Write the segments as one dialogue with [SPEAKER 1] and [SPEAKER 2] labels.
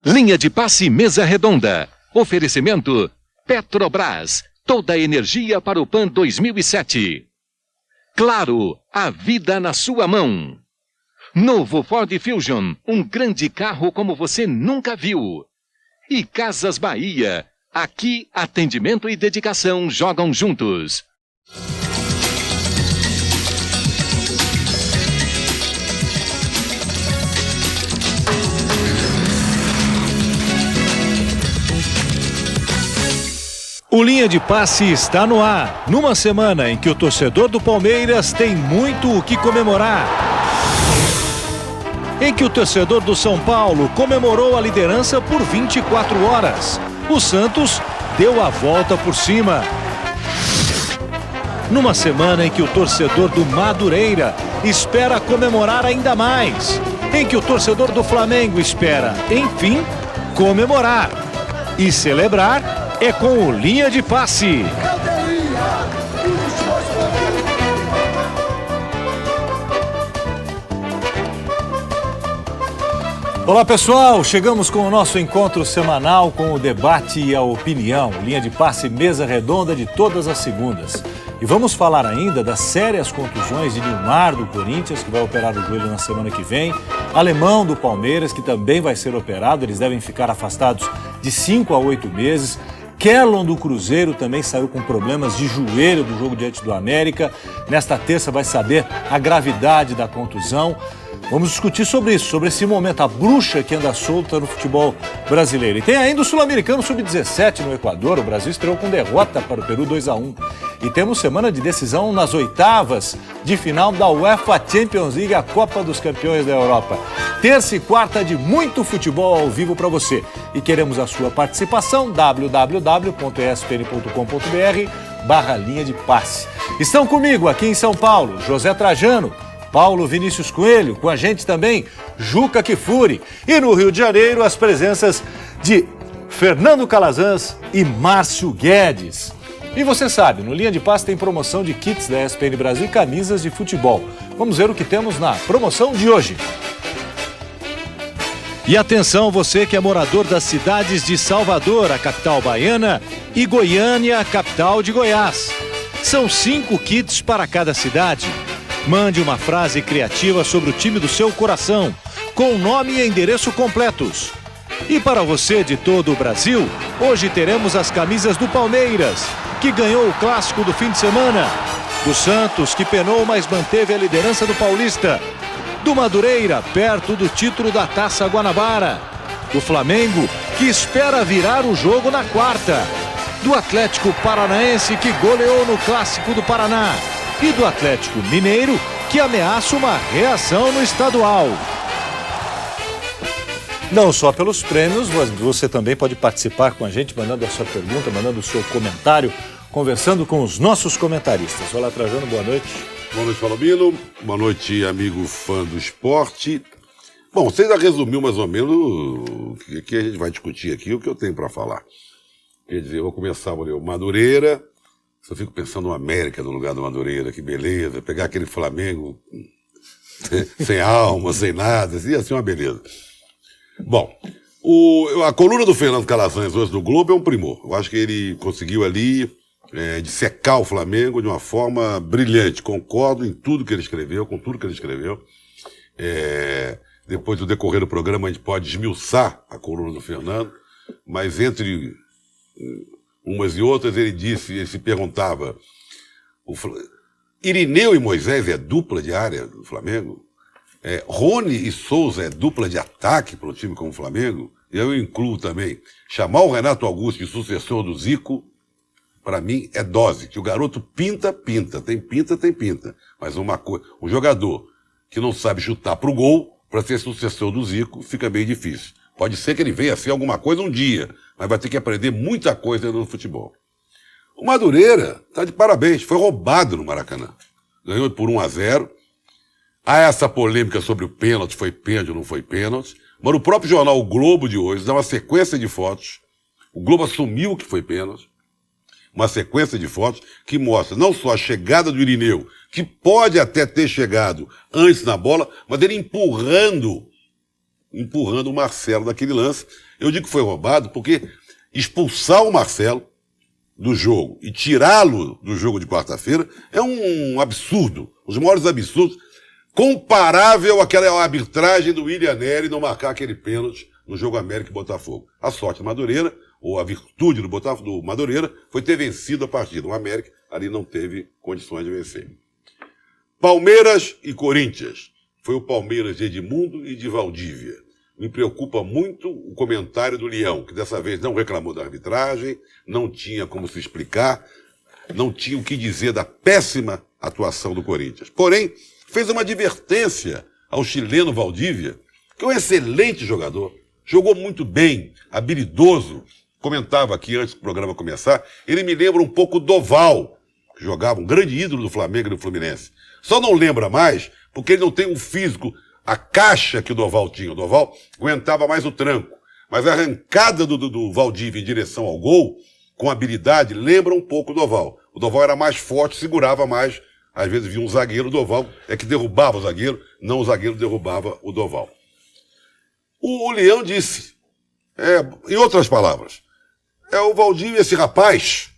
[SPEAKER 1] Linha de passe mesa redonda. Oferecimento Petrobras. Toda a energia para o PAN 2007. Claro, a vida na sua mão. Novo Ford Fusion, um grande carro como você nunca viu. E Casas Bahia, aqui atendimento e dedicação jogam juntos.
[SPEAKER 2] O Linha de Passe está no ar, numa semana em que o torcedor do Palmeiras tem muito o que comemorar. Em que o torcedor do São Paulo comemorou a liderança por 24 horas. O Santos deu a volta por cima. Numa semana em que o torcedor do Madureira espera comemorar ainda mais. Em que o torcedor do Flamengo espera, enfim, comemorar. E celebrar é com o Linha de Passe. Olá pessoal, chegamos com o nosso encontro semanal com o debate e a opinião. Linha de Passe mesa redonda de todas as segundas. E vamos falar ainda das sérias contusões de Nilmar do Corinthians, que vai operar o joelho na semana que vem. Alemão do Palmeiras, que também vai ser operado, eles devem ficar afastados de 5 a 8 meses. Kerlon do Cruzeiro também saiu com problemas de joelho do jogo diante do América. Nesta terça vai saber a gravidade da contusão. Vamos discutir sobre isso, sobre esse momento, a bruxa que anda solta no futebol brasileiro. E tem ainda o Sul-Americano Sub-17 no Equador. O Brasil estreou com derrota para o Peru 2-1. E temos semana de decisão nas oitavas de final da UEFA Champions League, a Copa dos Campeões da Europa. Terça e quarta de muito futebol ao vivo para você. E queremos a sua participação, www.espn.com.br/linha de passe. Estão comigo aqui em São Paulo, José Trajano, Paulo Vinícius Coelho, com a gente também, Juca Kfouri. E no Rio de Janeiro, as presenças de Fernando Calazans e Márcio Guedes. E você sabe, no Linha de Passe tem promoção de kits da ESPN Brasil e camisas de futebol. Vamos ver o que temos na promoção de hoje. E atenção, você que é morador das cidades de Salvador, a capital baiana, e Goiânia, a capital de Goiás. São 5 kits para cada cidade. Mande uma frase criativa sobre o time do seu coração, com nome e endereço completos. E para você de todo o Brasil, hoje teremos as camisas do Palmeiras, que ganhou o clássico do fim de semana, do Santos, que penou, mas manteve a liderança do Paulista, do Madureira, perto do título da Taça Guanabara, do Flamengo, que espera virar o jogo na quarta, do Atlético Paranaense, que goleou no Clássico do Paraná, e do Atlético Mineiro, que ameaça uma reação no estadual. Não só pelos prêmios, mas você também pode participar com a gente, mandando a sua pergunta, mandando o seu comentário, conversando com os nossos comentaristas. Olá, Trajano, boa noite.
[SPEAKER 3] Boa noite, Palomino. Boa noite, amigo fã do esporte. Bom, você já resumiu mais ou menos o que a gente vai discutir aqui, o que eu tenho para falar. Quer dizer, eu vou começar por o Madureira. Eu fico pensando no América no lugar do Madureira, que beleza. Pegar aquele Flamengo sem alma, sem nada, ia ser uma beleza. Bom, a coluna do Fernando Calazans hoje no Globo é um primor. Eu acho que ele conseguiu ali dissecar o Flamengo de uma forma brilhante. Concordo em tudo que ele escreveu, com tudo que ele escreveu. Depois do decorrer do programa a gente pode esmiuçar a coluna do Fernando, mas entre umas e outras ele se perguntava, Irineu e Moisés é dupla de área do Flamengo? Rony e Souza é dupla de ataque para um time como o Flamengo? E eu incluo também, chamar o Renato Augusto de sucessor do Zico, para mim é dose, que o garoto pinta, tem pinta, mas um jogador que não sabe chutar pro gol, para ser sucessor do Zico, fica bem difícil. Pode ser que ele venha a ser alguma coisa um dia, mas vai ter que aprender muita coisa no futebol. O Madureira tá de parabéns, foi roubado no Maracanã. Ganhou por 1-0. Há essa polêmica sobre o pênalti, foi pênalti ou não foi pênalti. Mas no próprio jornal O Globo de hoje dá uma sequência de fotos. O Globo assumiu que foi pênalti. Uma sequência de fotos que mostra não só a chegada do Irineu, que pode até ter chegado antes na bola, mas ele empurrando empurrando o Marcelo naquele lance. Eu digo que foi roubado porque expulsar o Marcelo do jogo e tirá-lo do jogo de quarta-feira é um absurdo, os maiores absurdos, comparável àquela arbitragem do William Neri não marcar aquele pênalti no jogo América e Botafogo. A sorte do Madureira, ou a virtude do Madureira, foi ter vencido a partida. O América ali não teve condições de vencer. Palmeiras e Corinthians. Foi o Palmeiras de Edmundo e de Valdívia. Me preocupa muito o comentário do Leão, que dessa vez não reclamou da arbitragem, não tinha como se explicar, não tinha o que dizer da péssima atuação do Corinthians. Porém, fez uma advertência ao chileno Valdívia, que é um excelente jogador, jogou muito bem, habilidoso. Comentava aqui antes do programa começar, ele me lembra um pouco do Doval, que jogava, um grande ídolo do Flamengo e do Fluminense. Só não lembra mais porque ele não tem um físico, a caixa que o Doval tinha. O Doval aguentava mais o tranco. Mas a arrancada do Valdívia em direção ao gol, com habilidade, lembra um pouco o Doval. O Doval era mais forte, segurava mais. Às vezes via um zagueiro, o Doval é que derrubava o zagueiro, não o zagueiro derrubava o Doval. O Leão disse, em outras palavras, o Valdívia, esse rapaz,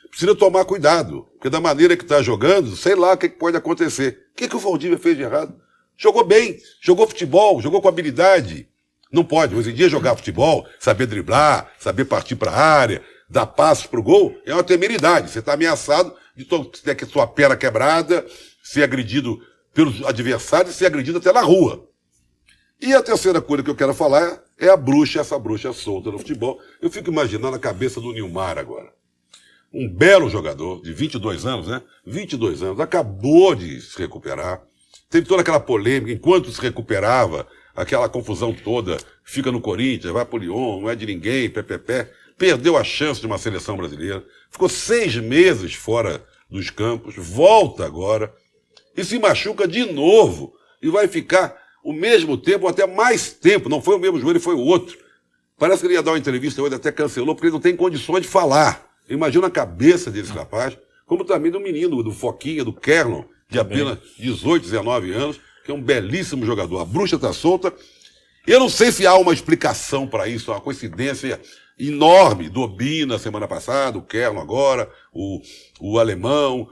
[SPEAKER 3] precisa tomar cuidado, porque da maneira que está jogando, sei lá o que pode acontecer. O que o Valdívia fez de errado? Jogou bem, jogou futebol, jogou com habilidade. Não pode, hoje em dia, jogar futebol, saber driblar, saber partir para a área, dar passos para o gol, é uma temeridade. Você está ameaçado de ter sua perna quebrada, ser agredido pelos adversários, ser agredido até na rua. E a terceira coisa que eu quero falar é essa bruxa solta no futebol. Eu fico imaginando a cabeça do Nilmar agora. Um belo jogador, de 22 anos, né? 22 anos, acabou de se recuperar. Teve toda aquela polêmica, enquanto se recuperava, aquela confusão toda, fica no Corinthians, vai pro Lyon, não é de ninguém, pé. Perdeu a chance de uma seleção brasileira. Ficou 6 meses fora dos campos, volta agora, e se machuca de novo, e vai ficar o mesmo tempo, ou até mais tempo. Não foi o mesmo joelho, foi o outro. Parece que ele ia dar uma entrevista hoje, até cancelou, porque ele não tem condições de falar. Imagina a cabeça desse rapaz, como também do menino, do Foquinha, do Kerlon, de apenas 18, 19 anos, que é um belíssimo jogador. A bruxa está solta. Eu não sei se há uma explicação para isso, uma coincidência enorme do Obi na semana passada, o Kerlon agora, o alemão.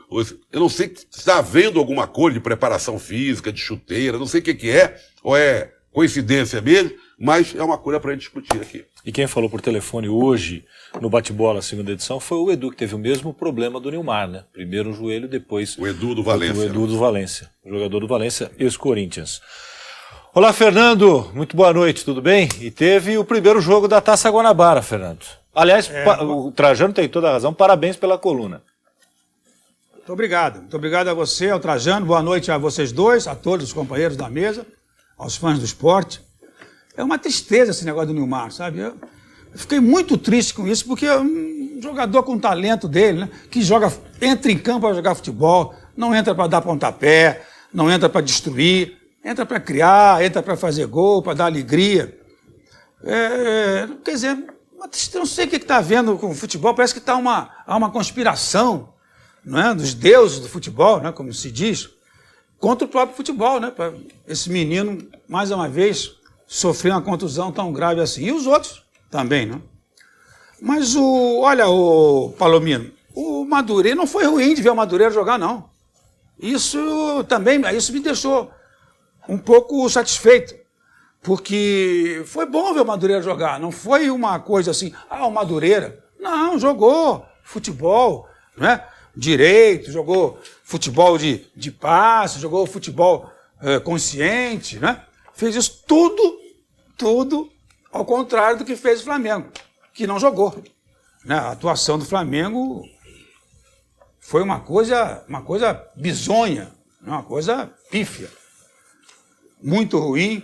[SPEAKER 3] Eu não sei se está havendo alguma coisa de preparação física, de chuteira, não sei o que é, ou é coincidência mesmo, mas é uma coisa para a gente discutir aqui.
[SPEAKER 2] E quem falou por telefone hoje, no bate-bola, segunda edição, foi o Edu, que teve o mesmo problema do Nilmar, né? Primeiro o joelho, depois
[SPEAKER 3] o Edu do Valência.
[SPEAKER 2] O Edu do Valência, o jogador do Valência, ex-Corinthians. Olá, Fernando, muito boa noite, tudo bem? E teve o primeiro jogo da Taça Guanabara, Fernando. Aliás, o Trajano tem toda a razão, parabéns pela coluna.
[SPEAKER 4] Muito obrigado a você, ao Trajano, boa noite a vocês dois, a todos os companheiros da mesa, aos fãs do esporte. É uma tristeza esse negócio do Nilmar, sabe? Eu fiquei muito triste com isso, porque é um jogador com o talento dele, né? Que entra em campo para jogar futebol, não entra para dar pontapé, não entra para destruir, entra para criar, entra para fazer gol, para dar alegria. Quer dizer, não sei o que está havendo com o futebol, parece que há uma conspiração, não é? Dos deuses do futebol, né? Como se diz, contra o próprio futebol, né? Para esse menino, mais uma vez, sofrer uma contusão tão grave assim. E os outros também, né? Mas olha, o Palomino, o Madureira não foi ruim de ver o Madureira jogar, não. Isso me deixou um pouco satisfeito, porque foi bom ver o Madureira jogar, não foi uma coisa assim, o Madureira. Não, jogou futebol, né? Direito, jogou futebol de passe, jogou futebol consciente, né? Fez isso tudo ao contrário do que fez o Flamengo, que não jogou. Né? A atuação do Flamengo foi uma coisa bizonha, uma coisa pífia, muito ruim.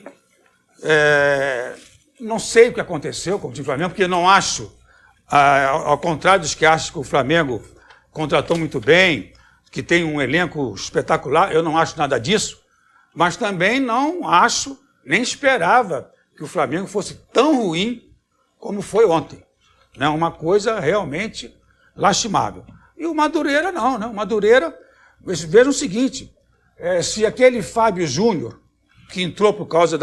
[SPEAKER 4] Não sei o que aconteceu com o time do Flamengo, porque não acho, ao contrário dos que acham que o Flamengo contratou muito bem, que tem um elenco espetacular, eu não acho nada disso, mas também não acho, nem esperava que o Flamengo fosse tão ruim como foi ontem. Né? Uma coisa realmente lastimável. E o Madureira não, né? O Madureira, vejam o seguinte, se aquele Fábio Júnior, que entrou por causa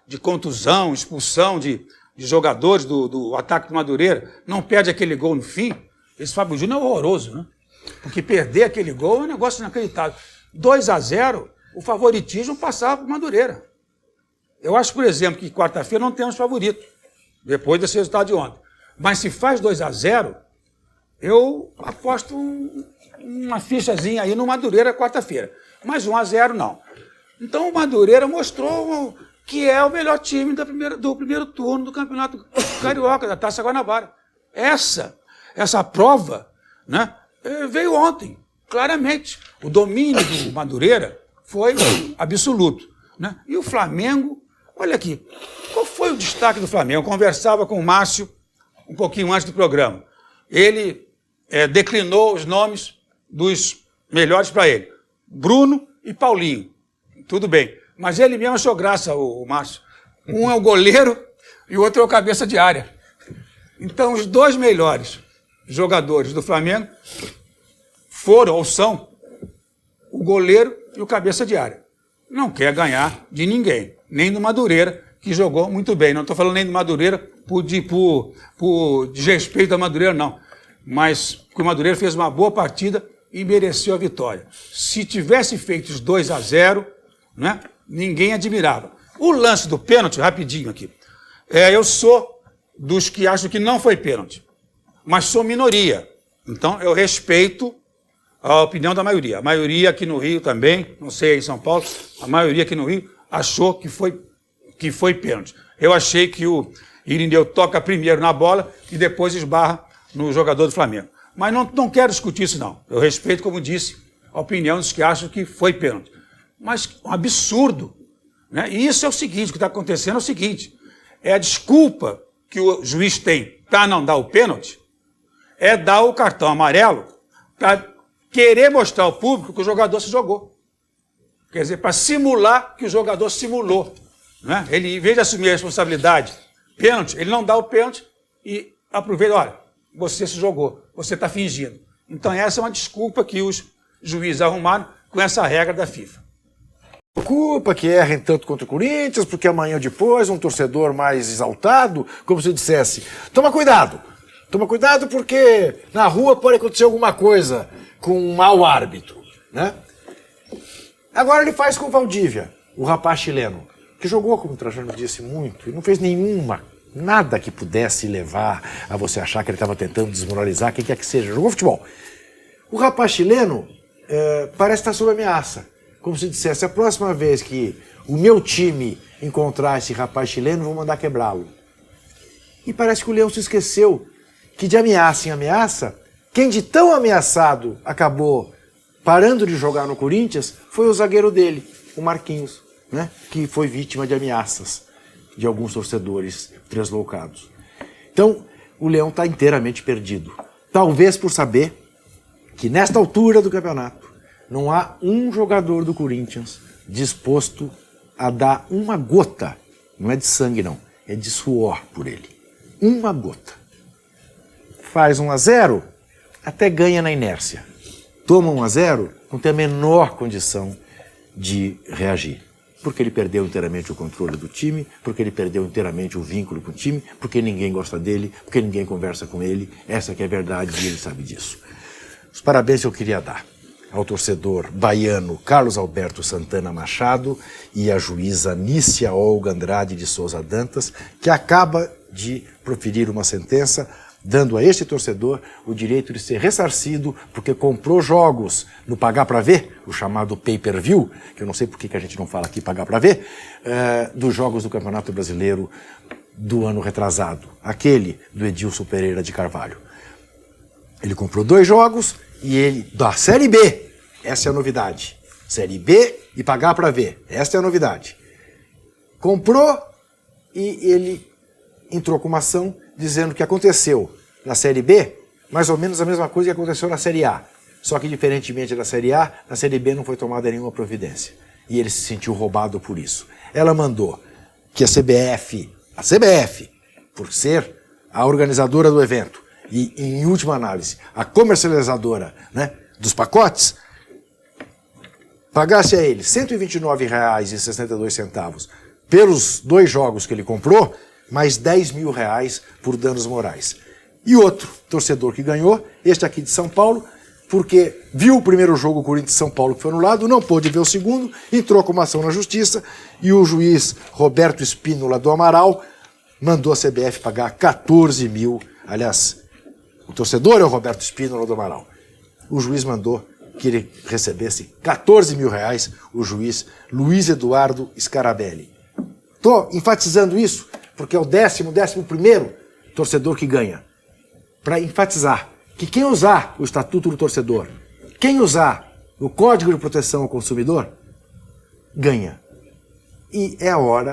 [SPEAKER 4] de contusão, expulsão de jogadores do ataque do Madureira, não perde aquele gol no fim, esse Fábio Júnior é horroroso, né? Porque perder aquele gol é um negócio inacreditável. 2-0, o favoritismo passava para o Madureira. Eu acho, por exemplo, que quarta-feira não temos favorito, depois desse resultado de ontem. Mas se faz 2-0, eu aposto uma fichazinha aí no Madureira quarta-feira. Mas 1-0 não. Então o Madureira mostrou que é o melhor time do primeiro turno do Campeonato Carioca, da Taça Guanabara. Essa prova, né, veio ontem, claramente. O domínio do Madureira foi absoluto, né? E o Flamengo, olha aqui, qual foi o destaque do Flamengo? Eu conversava com o Márcio um pouquinho antes do programa. Ele declinou os nomes dos melhores para ele. Bruno e Paulinho. Tudo bem. Mas ele mesmo achou graça, o Márcio. Um é o goleiro e o outro é o cabeça de área. Então, os dois melhores jogadores do Flamengo foram ou são o goleiro e o cabeça de área. Não quer ganhar de ninguém, nem do Madureira, que jogou muito bem. Não estou falando nem do Madureira por desrespeito ao Madureira, não. Mas porque o Madureira fez uma boa partida e mereceu a vitória. Se tivesse feito os 2-0, né, ninguém admirava. O lance do pênalti, rapidinho aqui. Eu sou dos que acham que não foi pênalti, mas sou minoria. Então, eu respeito a opinião da maioria. A maioria aqui no Rio também, não sei em São Paulo, a maioria aqui no Rio achou que foi pênalti. Eu achei que o Irineu toca primeiro na bola e depois esbarra no jogador do Flamengo. Mas não quero discutir isso, não. Eu respeito, como disse, a opinião dos que acham que foi pênalti. Mas um absurdo, né? E isso é o seguinte, o que está acontecendo é o seguinte, a desculpa que o juiz tem para não dar o pênalti é dar o cartão amarelo para querer mostrar ao público que o jogador se jogou. Quer dizer, para simular que o jogador simulou, né? Ele, em vez de assumir a responsabilidade, pênalti, ele não dá o pênalti e aproveita, olha, você se jogou, você está fingindo. Então essa é uma desculpa que os juízes arrumaram com essa regra da FIFA.
[SPEAKER 5] Culpa que errem tanto contra o Corinthians, porque amanhã ou depois um torcedor mais exaltado, como se dissesse, toma cuidado porque na rua pode acontecer alguma coisa com um mau árbitro, né? Agora ele faz com o Valdívia, o rapaz chileno, que jogou, como o Trajano disse, muito, e não fez nada que pudesse levar a você achar que ele estava tentando desmoralizar quem quer que seja, jogou futebol. O rapaz chileno parece estar sob ameaça. Como se dissesse, a próxima vez que o meu time encontrar esse rapaz chileno, vou mandar quebrá-lo. E parece que o Leão se esqueceu que de ameaça em ameaça, quem de tão ameaçado acabou parando de jogar no Corinthians foi o zagueiro dele, o Marquinhos, né? Que foi vítima de ameaças de alguns torcedores translocados. Então, o Leão está inteiramente perdido. Talvez por saber que nesta altura do campeonato, não há um jogador do Corinthians disposto a dar uma gota, não é de sangue não, é de suor por ele. Uma gota. Faz 1-0, até ganha na inércia. Toma 1-0, não tem a menor condição de reagir. Porque ele perdeu inteiramente o controle do time, porque ele perdeu inteiramente o vínculo com o time, porque ninguém gosta dele, porque ninguém conversa com ele. Essa que é a verdade e ele sabe disso. Os parabéns eu queria dar ao torcedor baiano Carlos Alberto Santana Machado e à juíza Nícia Olga Andrade de Souza Dantas, que acaba de proferir uma sentença dando a este torcedor o direito de ser ressarcido porque comprou jogos no Pagar Pra Ver, o chamado pay-per-view, que eu não sei por que a gente não fala aqui Pagar Pra Ver, dos jogos do Campeonato Brasileiro do ano retrasado, aquele do Edilson Pereira de Carvalho. Ele comprou 2 jogos e ele, da Série B, essa é a novidade. Série B e Pagar Pra Ver, essa é a novidade. Comprou e ele entrou com uma ação dizendo que aconteceu na Série B mais ou menos a mesma coisa que aconteceu na Série A. Só que, diferentemente da Série A, na Série B não foi tomada nenhuma providência. E ele se sentiu roubado por isso. Ela mandou que a CBF, por ser a organizadora do evento e, em última análise, a comercializadora, né, dos pacotes, pagasse a ele R$ 129,62 pelos 2 jogos que ele comprou, mais R$10.000 por danos morais. E outro torcedor que ganhou, este aqui de São Paulo, porque viu o primeiro jogo, o Corinthians e São Paulo, que foi anulado, não pôde ver o segundo, entrou com uma ação na justiça e o juiz Roberto Espínola do Amaral mandou a CBF pagar 14 mil. Aliás, o torcedor é o Roberto Espínola do Amaral. O juiz mandou que ele recebesse 14 mil reais, o juiz Luiz Eduardo Scarabelli. Estou enfatizando isso porque é o 11º torcedor que ganha. Para enfatizar que quem usar o Estatuto do Torcedor, quem usar o Código de Proteção ao Consumidor, ganha. E é a hora